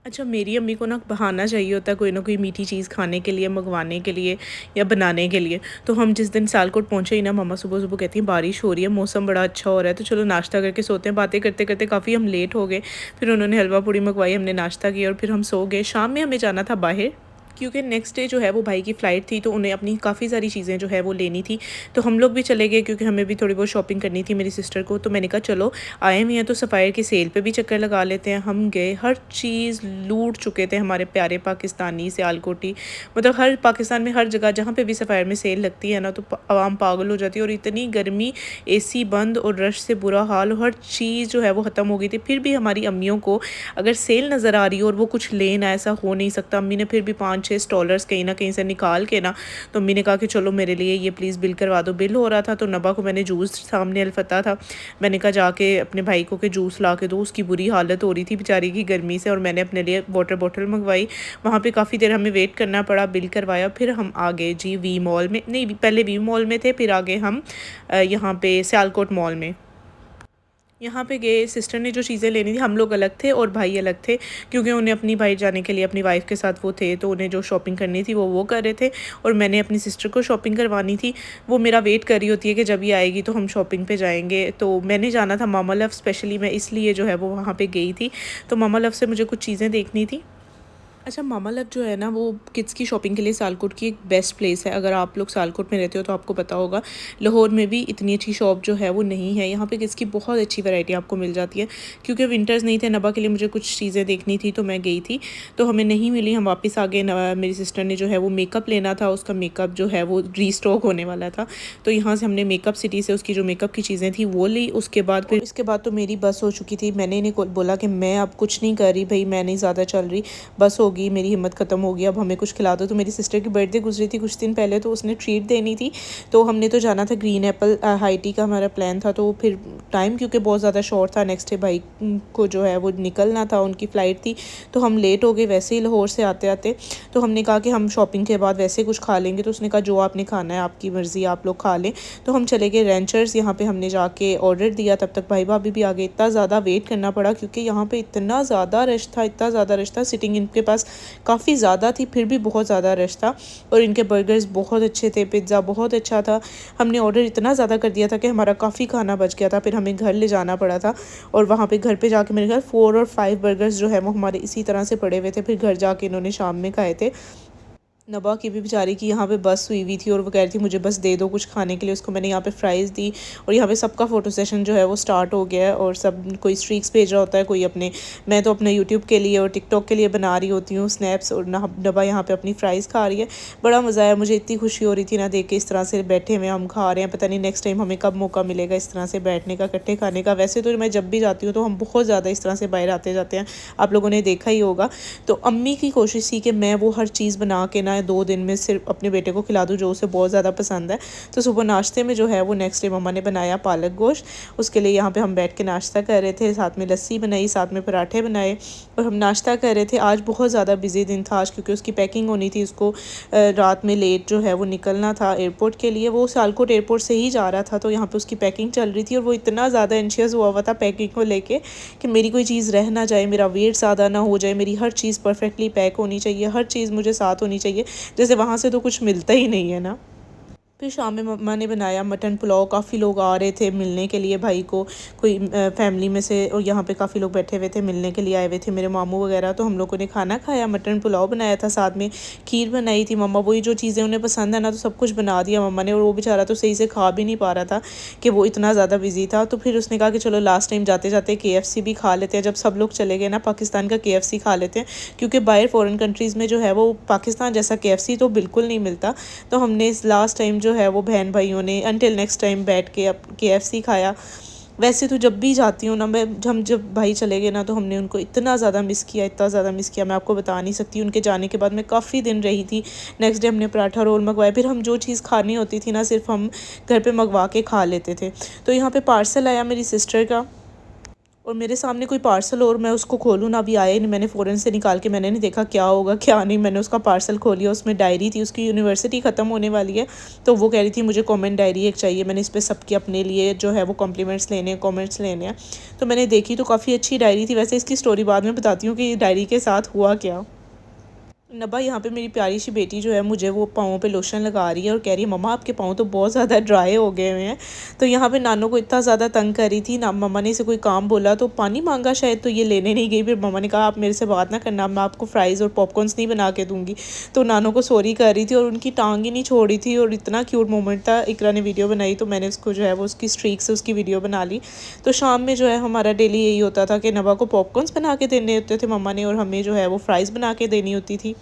अच्छा, मेरी अम्मी को ना बहाना चाहिए होता है कोई ना कोई मीठी चीज़ खाने के लिए, मँगवाने के लिए या बनाने के लिए। तो हम जिस दिन सियालकोट पहुँचे ही ना, मम्मा सुबह-सुबह कहती हैं बारिश हो रही है, मौसम बड़ा अच्छा हो रहा है, तो चलो नाश्ता करके सोते हैं। बातें करते-करते काफ़ी हम लेट हो गए। फिर उन्होंने हलवा पूड़ी मँगवाई, हमने नाश्ता किया और फिर हम सो गए। शाम में हमें जाना था बाहर, क्योंकि नेक्स्ट डे जो है वो भाई की फ़्लाइट थी, तो उन्हें अपनी काफ़ी सारी चीज़ें जो है वो लेनी थी। तो हम लोग भी चले गए क्योंकि हमें भी थोड़ी बहुत शॉपिंग करनी थी मेरी सिस्टर को। तो मैंने कहा चलो आए हुए हैं तो सफ़ायर की सेल पे भी चक्कर लगा लेते हैं। हम गए, हर चीज़ लूट चुके थे हमारे प्यारे पाकिस्तानी सियालकोटी। मतलब हर पाकिस्तान में हर जगह जहाँ पे भी सफ़ायर में सेल लगती है ना, तो आवाम पागल हो जाती है। और इतनी गर्मी, एसी बंद और रश से बुरा हाल, और हर चीज़ जो है वो ख़त्म हो गई थी। फिर भी हमारी अम्मियों को अगर सेल नज़र आ रही हो और वो कुछ लेना, ऐसा हो नहीं सकता। अम्मी ने फिर भी 5-6 स्टॉलर्स कहीं ना कहीं से निकाल के ना, तो अम्मी ने कहा कि चलो मेरे लिए ये प्लीज़ बिल करवा दो। बिल हो रहा था तो नबा को मैंने जूस, सामने अलफता था, मैंने कहा जाके अपने भाई को कि जूस ला के दो। उसकी बुरी हालत हो रही थी बेचारी की गर्मी से, और मैंने अपने लिए वाटर बॉटल मंगवाई। वहाँ पे काफ़ी देर हमें वेट करना पड़ा, बिल करवाया, फिर हम आ गए जी वी मॉल में। नहीं, पहले वी मॉल में थे, फिर आगे हम यहाँ पे सियालकोट मॉल में। यहाँ पे गए, सिस्टर ने जो चीज़ें लेनी थी, हम लोग अलग थे और भाई अलग थे, क्योंकि उन्हें अपनी बाइट जाने के लिए अपनी वाइफ़ के साथ वो थे, तो उन्हें जो शॉपिंग करनी थी वो कर रहे थे, और मैंने अपनी सिस्टर को शॉपिंग करवानी थी। वो मेरा वेट कर रही होती है कि जब ये आएगी तो हम शॉपिंग पे जाएँगे। तो मैंने जाना था मामा लव, स्पेशली मैं इसलिए जो है वो वहाँ पे गई थी। तो मामा लव से मुझे कुछ चीज़ें देखनी थी। अच्छा, मामा लव जो है ना, वो किड्स की शॉपिंग के लिए सियालकोट की एक बेस्ट प्लेस है। अगर आप लोग सियालकोट में रहते हो तो आपको पता होगा, लाहौर में भी इतनी अच्छी शॉप जो है वो नहीं है। यहाँ पे किड्स की बहुत अच्छी वैरायटी आपको मिल जाती है। क्योंकि विंटर्स नहीं थे, नबा के लिए मुझे कुछ चीज़ें देखनी थी तो मैं गई थी, तो हमें नहीं मिली, हम वापस आ गए। मेरी सिस्टर ने जो है वो मेकअप लेना था, उसका मेकअप जो है वो रीस्टॉक होने वाला था, तो यहाँ से हमने मेकअप सिटी से उसकी जो मेकअप की चीज़ें थी वो ली। उसके बाद फिर इसके बाद तो मेरी बस हो चुकी थी। मैंने इन्हें बोला कि मैं अब कुछ नहीं कर रही भाई, मैं नहीं ज़्यादा चल रही, बस होगी, मेरी हिम्मत ख़त्म होगी, अब हमें कुछ खिला दो। तो मेरी सिस्टर की बर्थडे गुजरी थी कुछ दिन पहले, तो उसने ट्रीट देनी थी, तो हमने तो जाना था ग्रीन एप्पल, हाई टी का हमारा प्लान था। तो फिर टाइम क्योंकि बहुत ज़्यादा शॉर्ट था, नेक्स्ट डे भाई को जो है वो निकलना था, उनकी फ़्लाइट थी, तो हम लेट हो गए वैसे ही लाहौर से आते आते। तो हमने कहा कि हम शॉपिंग के बाद वैसे कुछ खा लेंगे, तो उसने कहा जो आपने खाना है आपकी मर्ज़ी, आप लोग खा लें। तो हम चले गए रेंचर्स, यहाँ पे हमने जाके ऑर्डर दिया, तब तक भाई भाभी भी आ गए। इतना ज़्यादा वेट करना पड़ा क्योंकि यहाँ पे इतना ज़्यादा रश था, इतना ज़्यादा रश था, सिटिंग इनके पास काफ़ी ज़्यादा थी, फिर भी बहुत ज़्यादा रश था। और इनके बर्गर्स बहुत अच्छे थे, पिज़्ज़ा बहुत अच्छा था। हमने ऑर्डर इतना ज़्यादा कर दिया था कि हमारा काफ़ी खाना बच गया था, फिर हमें घर ले जाना पड़ा था। और वहाँ पे घर पे जाके मेरे ख्याल 4 और 5 बर्गर्स जो है वो हमारे इसी तरह से पड़े हुए थे, फिर घर जाके इन्होंने शाम में खाए थे। नबा की भी बेचारी की यहाँ पे बस हुई हुई थी, और वो कह रही थी मुझे बस दे दो कुछ खाने के लिए। उसको मैंने यहाँ पे फ्राइज़ दी, और यहाँ पे सबका फ़ोटो सेशन जो है वो स्टार्ट हो गया है, और सब कोई स्ट्रीक्स भेज रहा होता है, कोई अपने, मैं तो अपने यूट्यूब के लिए और टिकटॉक के लिए बना रही होती हूँ स्नैप्स, और नबा यहाँ पे अपनी फ़्राइज़ खा रही है। बड़ा मज़ा आया, मुझे इतनी खुशी हो रही थी ना देख के, इस तरह से बैठे हुए हम खा रहे हैं। पता नहीं नेक्स्ट टाइम हमें कब मौका मिलेगा इस तरह से बैठने का, इकट्ठे खाने का। वैसे तो मैं जब भी जाती हूँ तो हम बहुत ज़्यादा इस तरह से बाहर आते जाते हैं, आप लोगों ने देखा ही होगा। तो अम्मी की कोशिश थी कि मैं वो हर चीज़ बना के ना 2 दिन में सिर्फ अपने बेटे को खिला दूँ, जो उसे बहुत ज़्यादा पसंद है। तो सुबह नाश्ते में जो है वो नेक्स्ट डे मम्मा ने बनाया पालक गोश्त, उसके लिए यहाँ पे हम बैठ के नाश्ता कर रहे थे, साथ में लस्सी बनाई, साथ में पराठे बनाए, और हम नाश्ता कर रहे थे। आज बहुत ज़्यादा बिजी दिन था आज, क्योंकि उसकी पैकिंग होनी थी, उसको रात में लेट जो है वो निकलना था एयरपोर्ट के लिए। वो सियालकोट एयरपोर्ट से ही जा रहा था, तो यहाँ पे उसकी पैकिंग चल रही थी, और वो इतना ज़्यादा एंशियस हुआ था पैकिंग को लेके कि मेरी कोई चीज़ रह ना जाए, मेरा वेट ज़्यादा ना हो जाए, मेरी हर चीज़ परफेक्टली पैक होनी चाहिए, हर चीज़ मुझे साथ होनी चाहिए, जैसे वहाँ से तो कुछ मिलता ही नहीं है ना। फिर शाम में मम्मा ने बनाया मटन पुलाव। काफ़ी लोग आ रहे थे मिलने के लिए भाई को, कोई फैमिली में से, और यहाँ पे काफ़ी लोग बैठे हुए थे मिलने के लिए आए हुए थे, मेरे मामू वगैरह। तो हम लोगों ने खाना खाया, मटन पुलाव बनाया था, साथ में खीर बनाई थी। मम्मा वही जो चीज़ें उन्हें पसंद है ना, तो सब कुछ बना दिया मम्मा ने, और वो बेचारा तो सही से खा भी नहीं पा रहा था कि वो इतना ज़्यादा बिजी था। तो फिर उसने कहा कि चलो लास्ट टाइम जाते जाते KFC भी खा लेते हैं। जब सब लोग चले गए ना, पाकिस्तान का KFC खा लेते हैं, क्योंकि बाहर फ़ॉरेन कंट्रीज़ में जो है वो पाकिस्तान जैसा KFC तो बिल्कुल नहीं मिलता। तो हमने इस लास्ट टाइम जो है वो बहन भाइयों ने अनटिल नेक्स्ट टाइम बैठ के अब KFC खाया। वैसे तो जब भी जाती हूँ ना मैं, हम जब भाई चले गए ना, तो हमने उनको इतना ज़्यादा मिस किया, इतना ज़्यादा मिस किया, मैं आपको बता नहीं सकती। उनके जाने के बाद मैं काफ़ी दिन रही थी। नेक्स्ट डे हमने पराठा रोल मंगवाए, फिर हम जो चीज़ खानी होती थी ना, सिर्फ हम घर पे मंगवा के खा लेते थे। तो यहाँ पे पार्सल आया मेरी सिस्टर का, और मेरे सामने कोई पार्सल और मैं उसको खोलूँ ना, अभी आया ही नहीं, मैंने फ़ौरन से निकाल के मैंने नहीं देखा क्या होगा क्या नहीं, मैंने उसका पार्सल खोल लिया, उसमें डायरी थी, उसकी यूनिवर्सिटी ख़त्म होने वाली है, तो वो कह रही थी मुझे कमेंट डायरी एक चाहिए, मैंने इस पे सबके अपने लिए जो है वो कॉम्प्लीमेंट्स लेने हैं, कमेंट्स लेने हैं। तो मैंने देखी तो काफ़ी अच्छी डायरी थी, वैसे इसकी स्टोरी बाद में बताती हूँ कि ये डायरी के साथ हुआ क्या। नब्बा यहाँ पे मेरी प्यारी सी बेटी जो है मुझे वो पाँव पे लोशन लगा रही है और कह रही है मम्मा आपके पाँव तो बहुत ज़्यादा ड्राई हो गए हुए हैं। तो यहाँ पे नानू को इतना ज़्यादा तंग करी थी ना, मम्मा ने इसे कोई काम बोला तो पानी मांगा शायद, तो ये लेने नहीं गई। फिर मम्मा ने कहा आप मेरे से बात ना करना, मैं आपको फ्राइज़ और पॉपकॉर्न्स नहीं बना के दूँगी। तो नानू को सॉरी कर रही थी और उनकी टांग ही नहीं छोड़ी थी और इतना क्यूट मोमेंट था। इकरा ने वीडियो बनाई तो मैंने उसको जो है वो उसकी स्ट्रीक से उसकी वीडियो बना ली। तो शाम में जो है हमारा डेली यही होता था कि नबा को पॉपकॉर्न्स बना के देने होते थे मम्मा ने, और हमें जो है वो फ्राइज़ बना के देनी होती थी।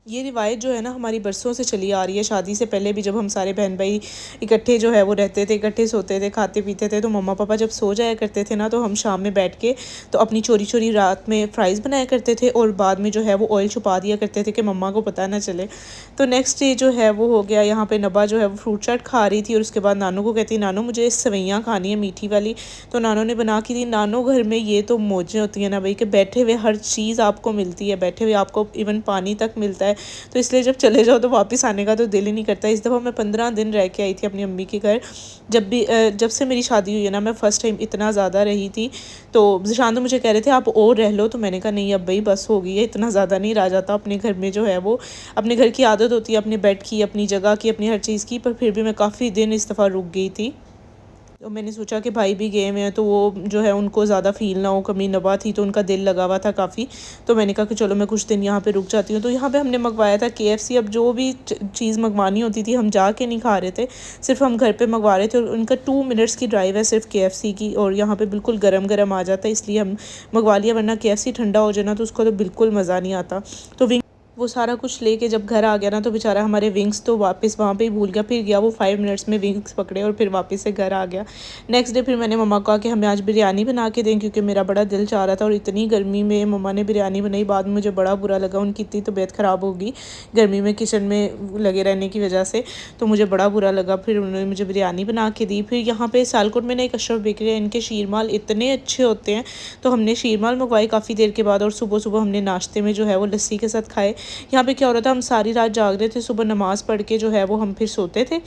ये रिवायत जो है ना हमारी बरसों से चली आ रही है। शादी से पहले भी जब हम सारे बहन भाई इकट्ठे जो है वो रहते थे, इकट्ठे सोते थे, खाते पीते थे, तो मम्मा पापा जब सो जाया करते थे ना तो हम शाम में बैठ के तो अपनी चोरी चोरी रात में फ्राइज़ बनाया करते थे और बाद में जो है वो ऑयल छुपा दिया करते थे कि मम्मा को पता ना चले। तो नेक्स्ट डे जो है वो हो गया, यहाँ पे नबा जो है वो फ्रूट चाट खा रही थी और उसके बाद नानू को कहती नानू मुझे सेवइयाँ खानी है मीठी वाली। तो नानू ने बना के दी। नानू घर में ये तो मौजें होती हैं ना भाई कि बैठे हुए हर चीज़ आपको मिलती है, बैठे हुए आपको इवन पानी तक मिलता है। तो इसलिए जब चले जाओ तो वापस आने का तो दिल ही नहीं करता। इस दफ़ा मैं 15 दिन रह के आई थी अपनी अम्मी के घर। जब से मेरी शादी हुई है ना, मैं फ़र्स्ट टाइम इतना ज़्यादा रही थी। तो ज़िशान तो मुझे कह रहे थे आप और रह लो, तो मैंने कहा नहीं अब भाई बस हो गई है, इतना ज़्यादा नहीं रहा जाता। अपने घर में जो है वो अपने घर की आदत होती है, अपने बेड की, अपनी जगह की, अपनी हर चीज़ की। पर फिर भी मैं काफ़ी दिन इस दफ़ा रुक गई थी। तो मैंने सोचा कि भाई भी गए हुए हैं तो वो जो है उनको ज़्यादा फ़ील ना हो, कमी नबा थी तो उनका दिल लगा हुआ था काफ़ी। तो मैंने कहा कि चलो मैं कुछ दिन यहाँ पे रुक जाती हूँ। तो यहाँ पे हमने मंगवाया था KFC। अब जो भी चीज़ मंगवानी होती थी हम जाके नहीं खा रहे थे, सिर्फ हम घर पे मंगवा रहे थे। और उनका 2 मिनट्स की ड्राइव है सिर्फ KFC की, और यहाँ पे बिल्कुल गरम गरम आ जाता है, इसलिए हम मंगवा लिया, वरना KFC ठंडा हो जाए ना तो उसको तो बिल्कुल मज़ा नहीं आता। तो वो सारा कुछ लेके जब घर आ गया ना तो बेचारा हमारे विंग्स तो वापस वहाँ पे ही भूल गया। फिर गया वो 5 मिनट्स में विंग्स पकड़े और फिर वापस से घर आ गया। नेक्स्ट डे फिर मैंने मम्मा को कहा कि हमें आज बिरयानी बना के दें, क्योंकि मेरा बड़ा दिल चाह रहा था। और इतनी गर्मी में मम्मा ने बिरयानी बनाई, बाद में मुझे बड़ा बुरा लगा, उनकी इतनी तबीयत ख़राब होगी गर्मी में किचन में लगे रहने की वजह से, तो मुझे बड़ा बुरा लगा। फिर उन्होंने मुझे बिरयानी बना के दी। फिर यहाँ पे सियालकोट में ना एक अशरफ बेकरी है, इनके शीरमाल इतने अच्छे होते हैं, तो हमने शीरमाल मंगवाई काफ़ी देर के बाद। और सुबह सुबह हमने नाश्ते में जो है वो लस्सी के साथ खाए। यहाँ पे क्या हो रहा था, हम सारी रात जाग रहे थे, सुबह नमाज़ पढ़ के जो है वो हम फिर सोते थे।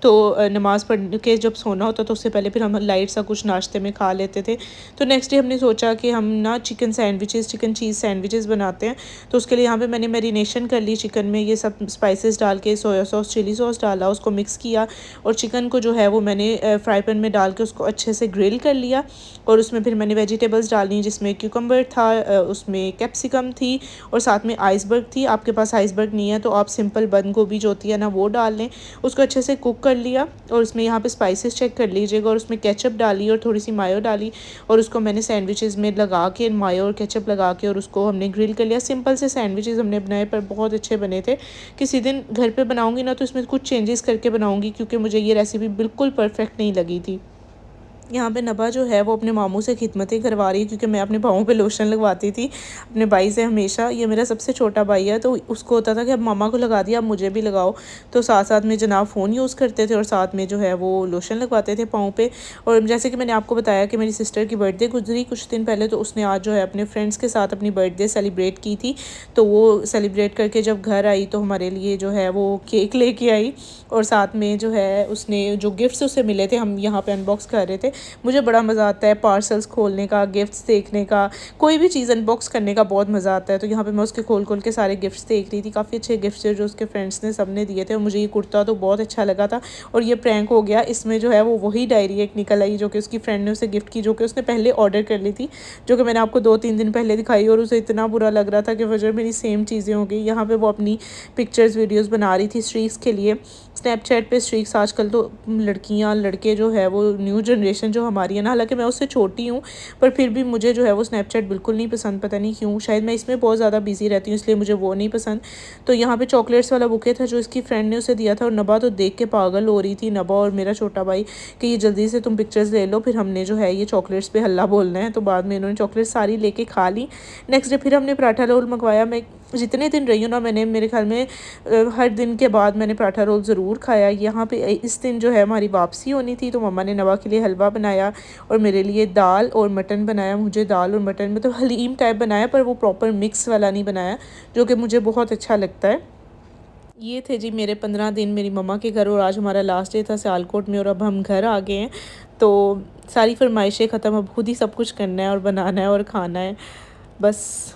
तो नमाज़ पढ़ के जब सोना होता तो उससे पहले फिर हम लाइट सा कुछ नाश्ते में खा लेते थे। तो नेक्स्ट डे हमने सोचा कि हम ना चिकन चीज़ सैंडविचेस बनाते हैं। तो उसके लिए यहाँ पे मैंने मैरिनेशन कर ली चिकन में, ये सब स्पाइसेस डाल के, सोया सॉस, चिली सॉस डाला, उसको मिक्स किया और चिकन को जो है वो मैंने फ्राई पैन में डाल के उसको अच्छे से ग्रिल कर लिया। और उसमें फिर मैंने वेजिटेबल्स डाली, जिसमें क्यूकम्बर था, उसमें कैप्सिकम थी और साथ में आइसबर्ग थी। आपके पास आइसबर्ग नहीं है तो आप सिंपल बंद गोभी जो होती है ना वो डाल लें। उसको अच्छे से कुक कर लिया और उसमें यहाँ पे स्पाइसेस चेक कर लीजिएगा, और उसमें केचप डाली और थोड़ी सी मायो डाली, और उसको मैंने सैंडविचेस में लगा के मायो और केचप लगा के और उसको हमने ग्रिल कर लिया। सिंपल से सैंडविचेस हमने बनाए पर बहुत अच्छे बने थे। किसी दिन घर पे बनाऊंगी ना तो इसमें कुछ चेंजेस करके बनाऊंगी, क्योंकि मुझे ये रेसिपी बिल्कुल परफेक्ट नहीं लगी थी। यहाँ पे नबा जो है वो अपने मामू से खिदमतें करवा रही है, क्योंकि मैं अपने पाँव पे लोशन लगवाती थी अपने भाई से हमेशा। ये मेरा सबसे छोटा भाई है, तो उसको होता था कि अब मामा को लगा दिया अब मुझे भी लगाओ। तो साथ साथ में जनाब फ़ोन यूज़ करते थे और साथ में जो है वो लोशन लगवाते थे पाँव पे। और जैसे कि मैंने आपको बताया कि मेरी सिस्टर की बर्थडे गुजरी कुछ दिन पहले, तो उसने आज जो है अपने फ्रेंड्स के साथ अपनी बर्थडे सेलिब्रेट की थी। तो वो सेलिब्रेट करके जब घर आई तो हमारे लिए जो है वो केक लेके आई, और साथ में जो है उसने जो गिफ्ट्स उसे मिले थे हम यहाँ पे अनबॉक्स कर रहे थे। मुझे बड़ा मज़ा आता है पार्सल्स खोलने का, गिफ्ट्स देखने का, कोई भी चीज़ अनबॉक्स करने का बहुत मज़ा आता है। तो यहाँ पे मैं उसके खोल खोल के सारे गिफ्ट्स देख रही थी। काफ़ी अच्छे गिफ्ट्स थे जो उसके फ्रेंड्स ने सब ने दिए थे, और मुझे ये कुर्ता तो बहुत अच्छा लगा था। और ये प्रैंक हो गया, इसमें जो है वो वही डायरी एक निकल आई जो कि उसकी फ्रेंड ने उसे गिफ्ट की, जो कि उसने पहले ऑर्डर कर ली थी, जो कि मैंने आपको 2-3 दिन पहले दिखाई। और उसे इतना बुरा लग रहा था कि वजह मेरी सेम चीज़ें हो गई। यहाँ पर वो अपनी पिक्चर्स वीडियोज़ बना रही थी स्ट्रीक्स के लिए। स्नैपचैट पे स्ट्रीक्स आजकल तो लड़कियां लड़के जो है वो न्यू जनरेशन जो हमारी है ना, हालांकि मैं उससे छोटी हूँ पर फिर भी मुझे जो है वो स्नैपचैट बिल्कुल नहीं पसंद, पता नहीं क्यों, शायद मैं इसमें बहुत ज़्यादा बिजी रहती हूँ इसलिए मुझे वो नहीं पसंद। तो यहाँ पे चॉकलेट्स वाला बुके था जो इसकी फ्रेंड ने उसे दिया था, और नबा तो देख के पागल हो रही थी, नबा और मेरा छोटा भाई, कि ये जल्दी से तुम पिक्चर्स ले लो, फिर हमने जो है ये चॉकलेट्स पे हल्ला बोलना है। तो बाद में इन्होंने चॉकलेट्स सारी लेके खा ली। नेक्स्ट डे फिर हमने पराठा रोल मंगवाया। मैं जितने दिन रही हूँ ना, मैंने मेरे ख़्याल में हर दिन के बाद मैंने पराठा रोल ज़रूर खाया। यहाँ पे इस दिन जो है हमारी वापसी होनी थी, तो मम्मा ने नवा के लिए हलवा बनाया और मेरे लिए दाल और मटन बनाया। मुझे दाल और मटन में तो हलीम टाइप बनाया, पर वो प्रॉपर मिक्स वाला नहीं बनाया, जो कि मुझे बहुत अच्छा लगता है। ये थे जी मेरे 15 दिन मेरी मम्मा के घर, और आज हमारा लास्ट डे था सियालकोट में और अब हम घर आ गए हैं। तो सारी फरमाइशें ख़त्म, अब खुद ही सब कुछ करना है और बनाना है और खाना है बस।